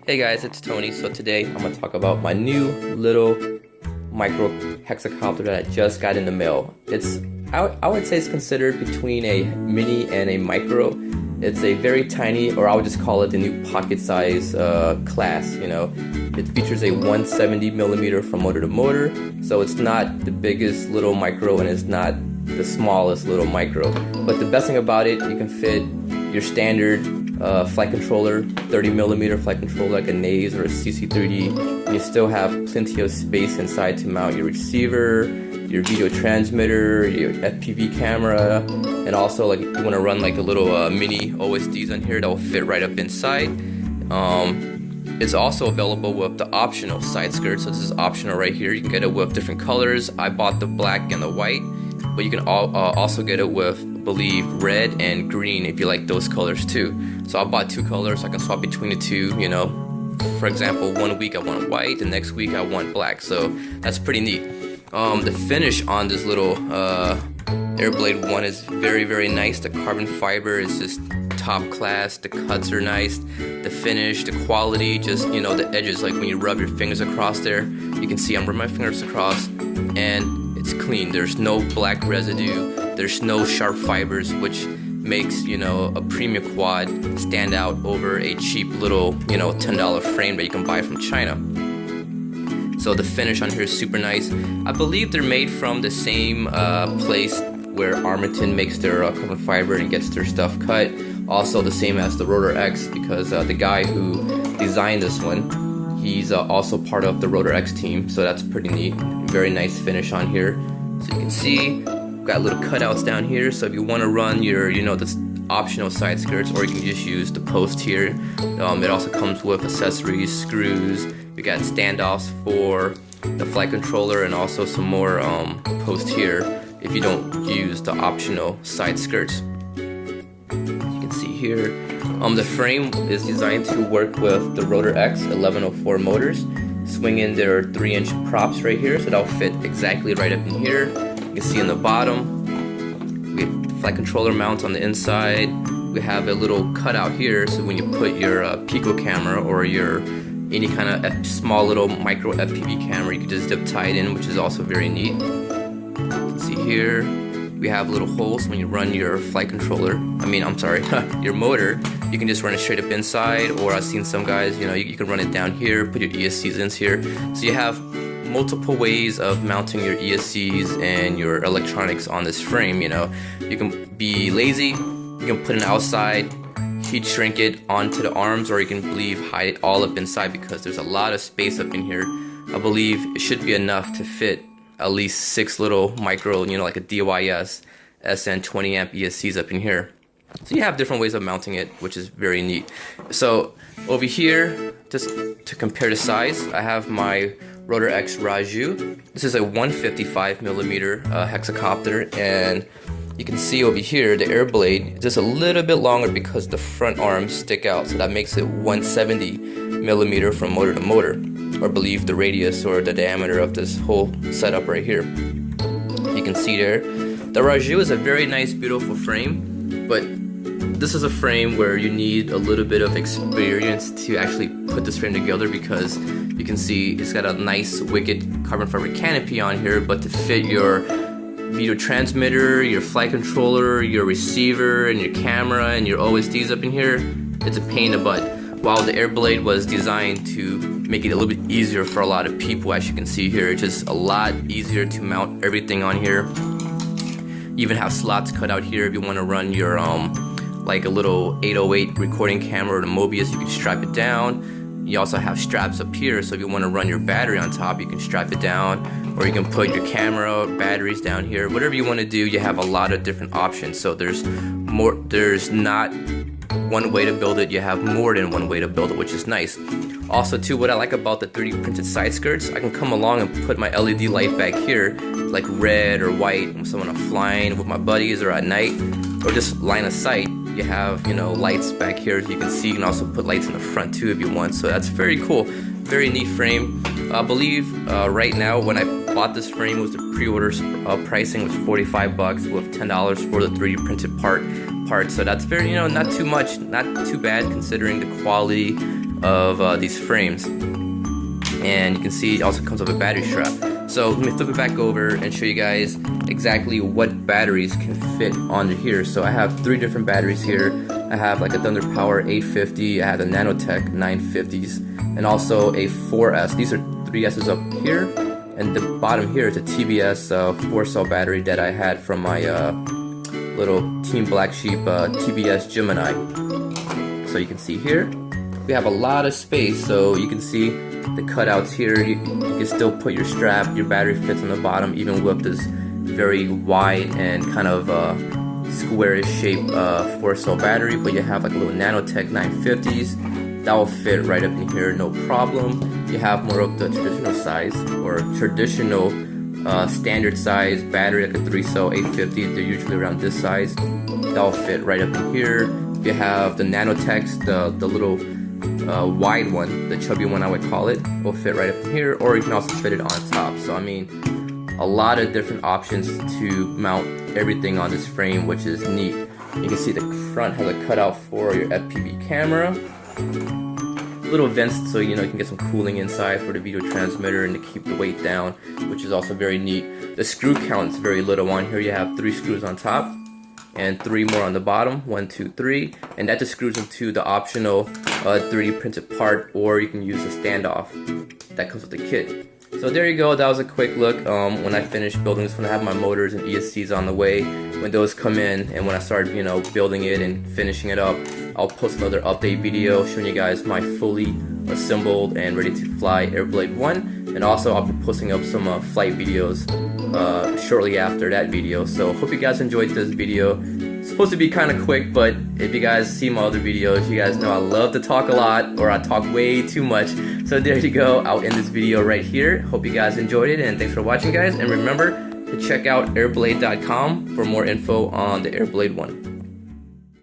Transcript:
Hey guys, it's Tony. So today I'm going to talk about my new little micro hexacopter that I just got in the mail. I would say it's considered between a mini and a micro. It's a very tiny, or I would just call it the new pocket size class, you know. It features a 170 millimeter from motor to motor, so it's not the biggest little micro and it's not the smallest little micro. But the best thing about it, you can fit your standard flight controller, 30 millimeter flight controller like a Naze or a CC3D, and you still have plenty of space inside to mount your receiver, your video transmitter, your FPV camera, and also like if you want to run like a little mini OSDs on here that will fit right up inside. It's also available with the optional side skirt, so this is optional right here. You can get it with different colors. I bought the black and the white, but you can also get it with, I believe, red and green if you like those colors too. So I bought two colors, so I can swap between the two, you know. For example, one week I want white, the next week I want black, so that's pretty neat. The finish on this little AirBladeOne is very, very nice. The carbon fiber is just top class. The cuts are nice. The finish, the quality, just, you know, the edges, like when you rub your fingers across there, you can see I'm rubbing my fingers across and it's clean. There's no black residue. There's no sharp fibers, which makes, you know, a premium quad stand out over a cheap little, you know, $10 frame that you can buy from China. So the finish on here is super nice. I believe they're made from the same place where Armaton makes their carbon fiber and gets their stuff cut. Also the same as the Rotor X, because the guy who designed this one, he's also part of the Rotor X team, so that's pretty neat. Very nice finish on here. So you can see, got little cutouts down here, so if you want to run your, you know, the optional side skirts, or you can just use the post here. It also comes with accessories, screws. We got standoffs for the flight controller and also some more post here if you don't use the optional side skirts. You can see here, the frame is designed to work with the Rotor X 1104 motors. Swing in their 3-inch props right here, so that'll fit exactly right up in here. You can see in the bottom, we have the flight controller mount on the inside. We have a little cutout here, so when you put your Pico camera or your any kind of small little micro FPV camera, you can just zip tie it in, which is also very neat. You can see here, we have little holes when you run your flight controller. Your motor. You can just run it straight up inside, or I've seen some guys, you know, you can run it down here, put your ESCs in here. So you have multiple ways of mounting your ESCs and your electronics on this frame, you know. You can be lazy, you can put it outside, heat shrink it onto the arms, or you can hide it all up inside because there's a lot of space up in here. I believe it should be enough to fit at least 6 little micro, you know, like a DYS SN 20 amp ESCs up in here. So you have different ways of mounting it, which is very neat. So over here, just to compare the size, I have my Rotor X Raju. This is a 155 millimeter hexacopter, and you can see over here the Airblade is just a little bit longer because the front arms stick out, so that makes it 170 millimeter from motor to motor, or I believe the radius or the diameter of this whole setup right here. You can see there, the Raju is a very nice, beautiful frame, but this is a frame where you need a little bit of experience to actually put this frame together, because you can see it's got a nice wicked carbon fiber canopy on here, but to fit your video transmitter, your flight controller, your receiver, and your camera, and your OSDs up in here, it's a pain in the butt. While the Airblade was designed to make it a little bit easier for a lot of people, as you can see here, it's just a lot easier to mount everything on here. You even have slots cut out here if you want to run your like a little 808 recording camera or the Mobius, you can strap it down. You also have straps up here, so if you want to run your battery on top, you can strap it down, or you can put your camera, batteries down here. Whatever you want to do, you have a lot of different options. So there's not one way to build it, you have more than one way to build it, which is nice. Also too, what I like about the 3D printed side skirts, I can come along and put my LED light back here, like red or white, when I'm flying with my buddies or at night, or just line of sight. You have, you know, lights back here, as you can see. You can also put lights in the front too if you want, so that's very cool. Very neat frame. I believe right now, when I bought this frame, was the pre-order pricing was $45 with $10 for the 3D printed part. So that's very, you know, not too much, not too bad considering the quality of these frames. And you can see it also comes with a battery strap. So let me flip it back over and show you guys exactly what batteries can fit under here. So I have 3 different batteries here. I have like a Thunder Power 850, I have the Nanotech 950s, and also a 4S. These are 3 S's up here, and the bottom here is a TBS 4-cell battery that I had from my little Team Black Sheep TBS Gemini. So you can see here, we have a lot of space, so you can see the cutouts here. You can still put your strap, your battery fits on the bottom, even with this very wide and kind of squarish shaped 4-cell battery. But you have like a little Nanotech 950s that will fit right up in here, no problem. You have more of the traditional size or traditional standard size battery, like a 3-cell 850. They're usually around this size. That will fit right up in here. You have the Nanotechs, the little wide one, the chubby one I would call it, will fit right up in here, or you can also fit it on top. So I mean, a lot of different options to mount everything on this frame, which is neat. You can see the front has a cutout for your FPV camera, little vents so you know you can get some cooling inside for the video transmitter and to keep the weight down, which is also very neat. The screw count is very little on here. You have 3 screws on top and 3 more on the bottom, 1, 2, 3, and that just screws into the optional 3D printed part, or you can use a standoff that comes with the kit. So there you go, that was a quick look. When I finish building this one, I have my motors and ESCs on the way. When those come in and when I start, you know, building it and finishing it up, I'll post another update video showing you guys my fully assembled and ready to fly AirBladeOne, and also I'll be posting up some flight videos shortly after that video. So hope you guys enjoyed this video. It's supposed to be kind of quick, but if you guys see my other videos, you guys know I love to talk a lot, or I talk way too much. So there you go, I'll end this video right here. Hope you guys enjoyed it, and thanks for watching, guys. And remember to check out airblade.com for more info on the AirBladeOne.